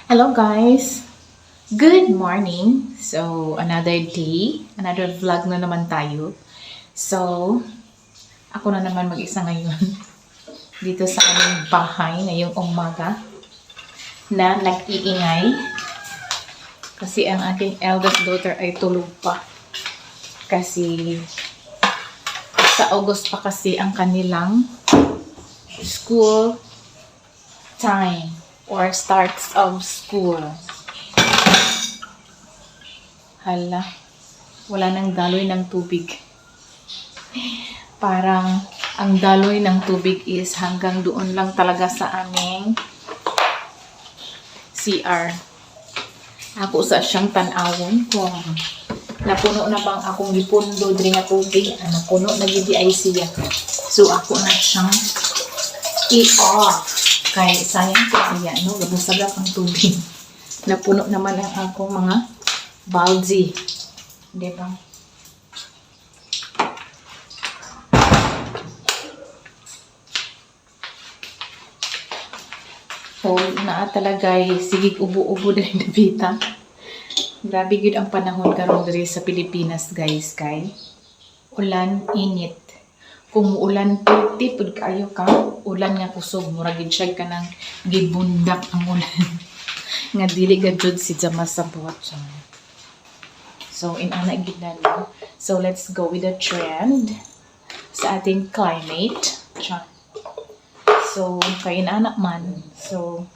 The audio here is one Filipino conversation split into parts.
Hello guys! Good morning! So, another day, another vlog na naman tayo. So, ako na naman mag-isa ngayon dito sa aming bahay ngayong umaga na nag-iingay kasi ang aking eldest daughter ay tulog pa. Kasi sa August pa kasi ang kanilang school time or starts of school. Hala, wala nang daloy ng tubig. Parang ang daloy ng tubig is hanggang doon lang talaga sa aming CR. Ako sa siyang tanawon kung napuno na bang akong gipundo diri nga tubig, napuno na gid ay siya. So ako na siyang i-off. Kaya sayang kaya, no? Gabusagap ang tubig. Napuno naman ang akong mga baldi. Diba? So, naa talaga sigig ubo-ubo din nabita. Grabe gud ang panahon karon diri sa Pilipinas, guys, kay ulan, init. Kung ulan tipod kaayo ka, ulan nga kusog, murag gid siya ka nang gibundak ang ulan. Nga dili gad si jama sa buhat. So in ana gid na no. So let's go with the trend sa ating climate. So kay anak man. So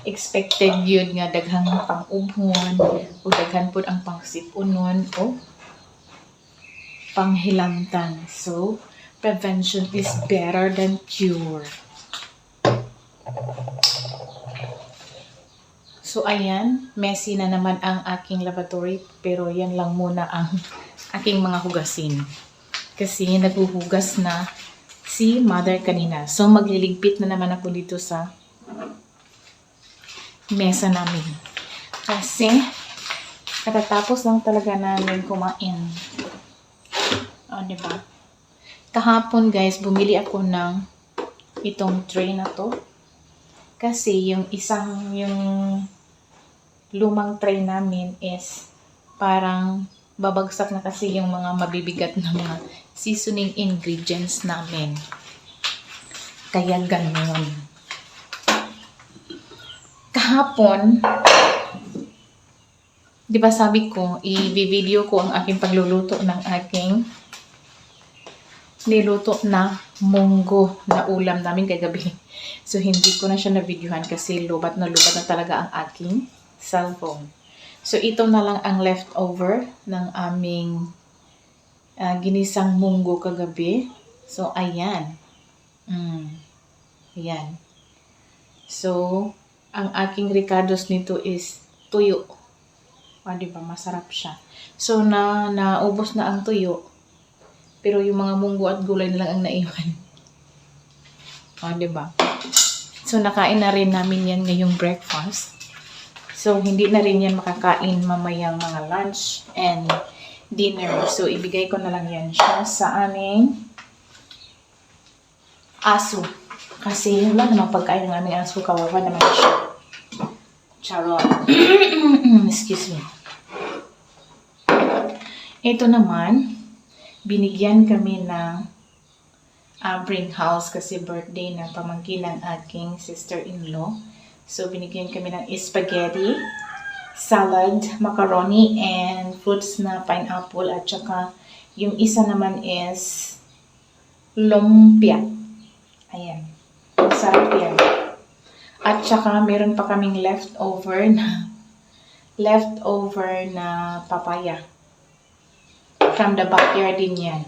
expected yun nga daghang pang-ubhon o daghan pud ang pang-sipunon o panghilantan. So prevention is better than cure. So, ayan. Messy na naman ang aking lavatory. Pero yan lang muna ang aking mga hugasin. Kasi naghuhugas na si mother kanina. So, magliligpit na naman ako dito sa mesa namin. Kasi, katatapos lang talaga namin kumain. O, diba? Kahapon guys, bumili ako ng itong tray na to. Kasi yung lumang tray namin is parang babagsak na kasi yung mga mabibigat na mga seasoning ingredients namin. Kaya ganun. Kahapon, di ba sabi ko, i-video ko ang aking pagluluto ng aking niluto na munggo na ulam namin kagabi. So, hindi ko na siya na-videohan kasi lubat na talaga ang aking cellphone. So, ito na lang ang leftover ng aming ginisang munggo kagabi. So, ayan. Ayan. So, ang aking ricados nito is tuyo. Diba? Masarap siya. So, naubos na ang tuyo. Pero yung mga munggo at gulay na lang ang naiwan. Diba? So, nakain na rin namin yan ngayong breakfast. So, hindi na rin yan makakain mamayang mga lunch and dinner. So, ibigay ko na lang yan siya sa aming aso. Kasi, wala namang pagkain ng aming aso. Kawawa naman siya. Charot. Excuse me. Ito naman, binigyan kami ng bring house kasi birthday ng pamangkin ng aking sister-in-law. So, binigyan kami ng spaghetti, salad, macaroni, and fruits na pineapple. At saka, yung isa naman is lumpia. Ayan. Masarap yan. At saka, meron pa kaming leftover na papaya. From the backyard din yan.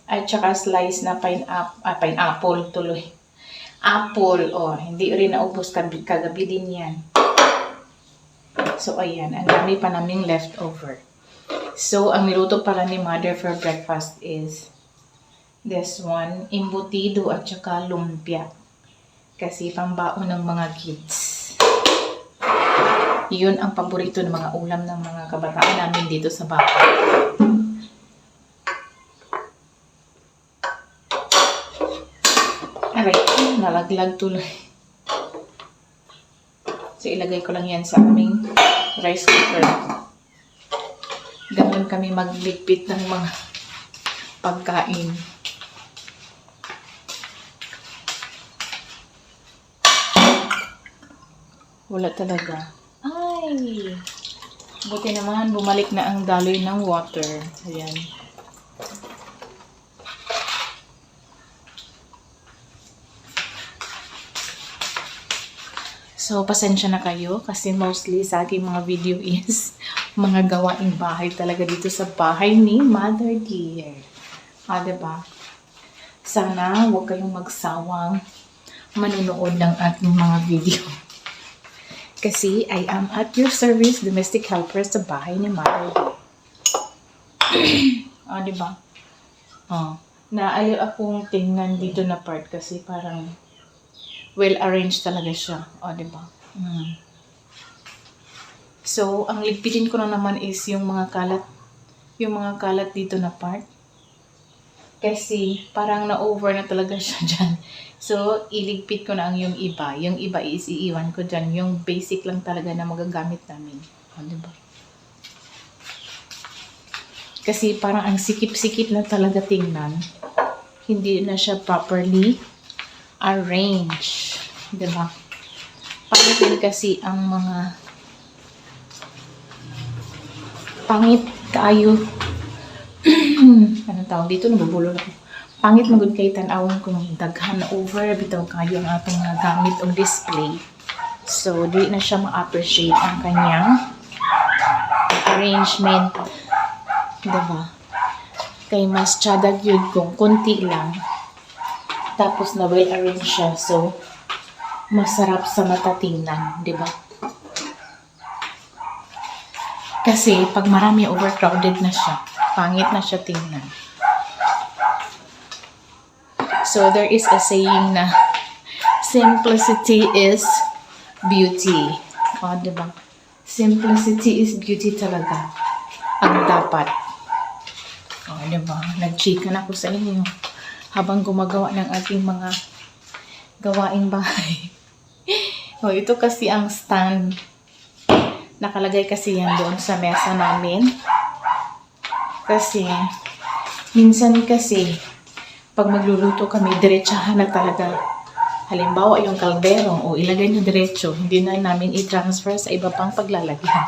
At saka slice na pineapple tuloy. Apple, hindi rin naubos kagabi din yan. So, ayan. Ang dami pa naming leftover. So, ang niluto pala ni mother for breakfast is this one, embutido at saka lumpia. Kasi pambaon ng mga kids. Yun ang paborito ng mga ulam ng mga kabataan namin dito sa bahay. Aray, nalaglag tuloy. So, ilagay ko lang yan sa aming rice cooker. Ganun kami magligpit ng mga pagkain. Wala talaga. Ay! Buti naman, bumalik na ang daloy ng water. Ayan. So, pasensya na kayo kasi mostly sa aking mga video is mga gawaing bahay talaga dito sa bahay ni Mother Dear. Diba? Sana huwag kayong magsawang manonood ng aking mga video. Kasi I am at your service, domestic helper sa bahay ni Mother Dear. Diba? Naaliw akong tingnan dito na part kasi parang well-arranged talaga siya. Diba? So, ang ligpitin ko na naman is yung mga kalat dito na part. Kasi, parang na-over na talaga siya dyan. So, iligpit ko na ang yung iba. Yung iba is iiwan ko dyan. Yung basic lang talaga na magagamit namin. Diba? Kasi, parang ang sikip-sikip na talaga tingnan. Hindi na siya properly arrange. Diba? Pangit din kasi ang mga pangit kayo. Anong tawag dito? Nabubulol ako. Pangit magud kay tan-awon kung daghan na over bitaw kayo ang atong mga gamit o display. So, di na siya ma-appreciate ang kanyang arrangement. Diba? Kay mas tiyadag yun kung konti lang. Tapos na well-arranged siya. So, masarap sa mata tingnan. Diba? Kasi, pag marami overcrowded na siya, pangit na siya tingnan. So, there is a saying na simplicity is beauty. Diba? Simplicity is beauty talaga. Ang dapat. Diba? Nag-chicken ako sa inyo habang gumagawa ng ating mga gawaing bahay. Ito kasi ang stand. Nakalagay kasi yan doon sa mesa namin. Kasi, minsan kasi, pag magluluto kami, diretsahan na talaga. Halimbawa, yung kaldero, ilagay nyo diretso. Hindi na namin i-transfer sa iba pang paglalagyan.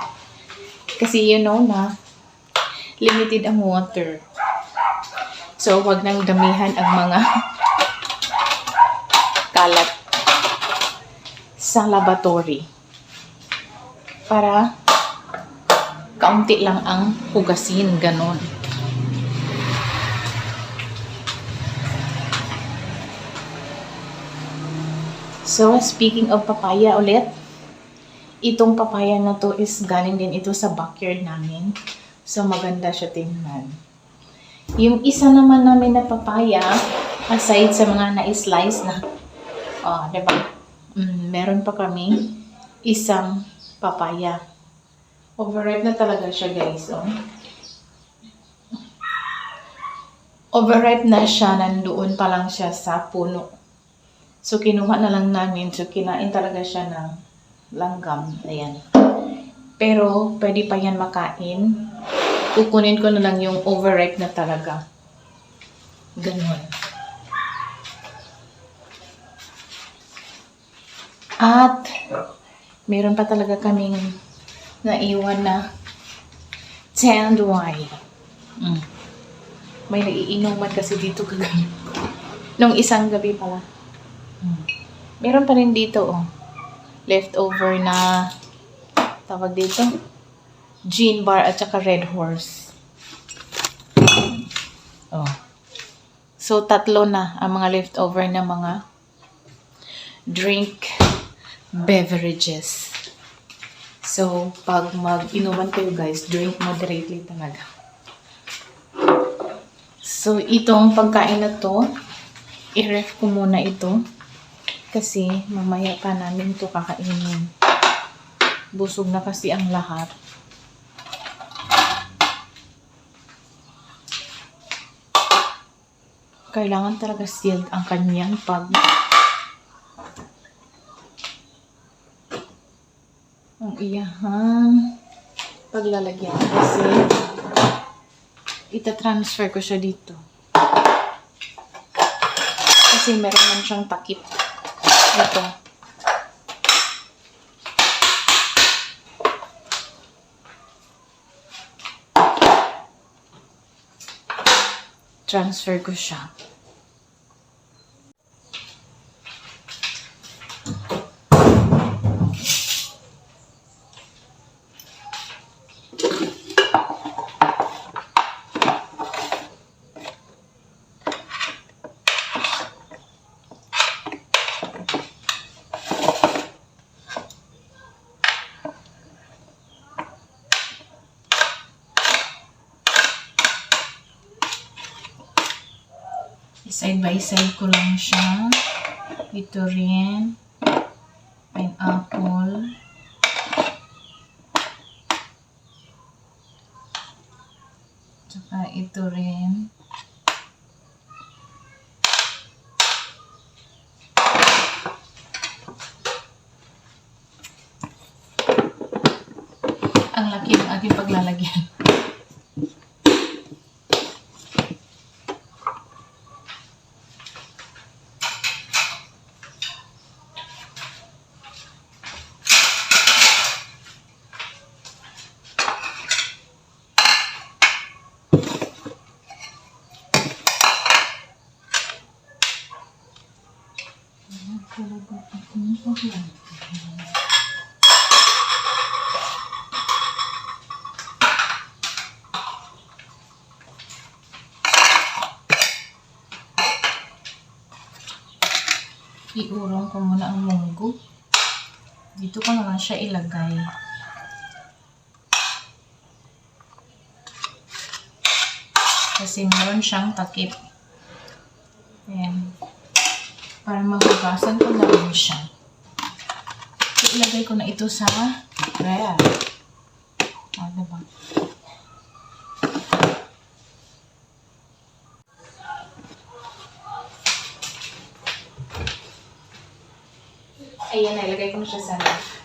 Kasi, na limited ang water. So, wag nang damihan ang mga kalat sa lavatory. Para kaunti lang ang hugasin, ganon. So, speaking of papaya ulit, itong papaya na to is galing din ito sa backyard namin. So, maganda siya tingnan. Yung isa naman namin na papaya, aside sa mga na-slice na, diba? Meron pa kami isang papaya. Overripe na talaga siya, guys. Overripe na siya, nandoon pa lang siya sa puno. So, kinuha na lang namin. So, kinain talaga siya ng langgam. Ayan. Pero, pwede pa yan makain. Kukunin ko na lang yung overripe na talaga. Ganon. At, meron pa talaga kaming naiwan na canned wine. May nagiinuman kasi dito kagabi. Nung isang gabi pala. Meron pa rin dito, leftover na, tawag dito, Gin Bar at saka Red Horse. So, 3 na ang mga leftover na mga drink beverages. So, pag mag-inuman kayo guys, drink moderately talaga. So, itong pagkain na to, i-ref ko muna ito. Kasi, mamaya pa namin ito kakainin. Busog na kasi ang lahat. Kailangan talaga sealed ang kanyang ang iyahang paglalagyan kasi ita-transfer ko siya dito. Kasi meron man siyang takip. Ito. Transfer ko siya. Side by side ko lang siya. Ito rin. Pineapple. Tsaka ito rin. Ang laki ng aking paglalagyan. Iurong ko muna ang munggo. Dito ko naman siya ilagay. Kasi meron siyang takip. Ayan. Para mahugasan ko na rin siya. So, ilagay ko na ito sa ref. Diba? Ayan, nilagay ko na siya sa ref.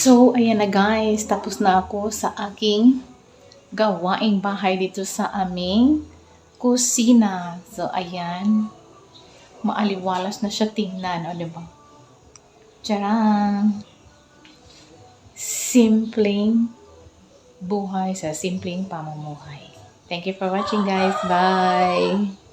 So, ayan na guys. Tapos na ako sa aking gawaing bahay dito sa aming kusina. So, ayan. Maaliwalas na siya tingnan. O, diba? Tcharam! Simpleng buhay sa simpleng pamumuhay. Thank you for watching guys. Bye!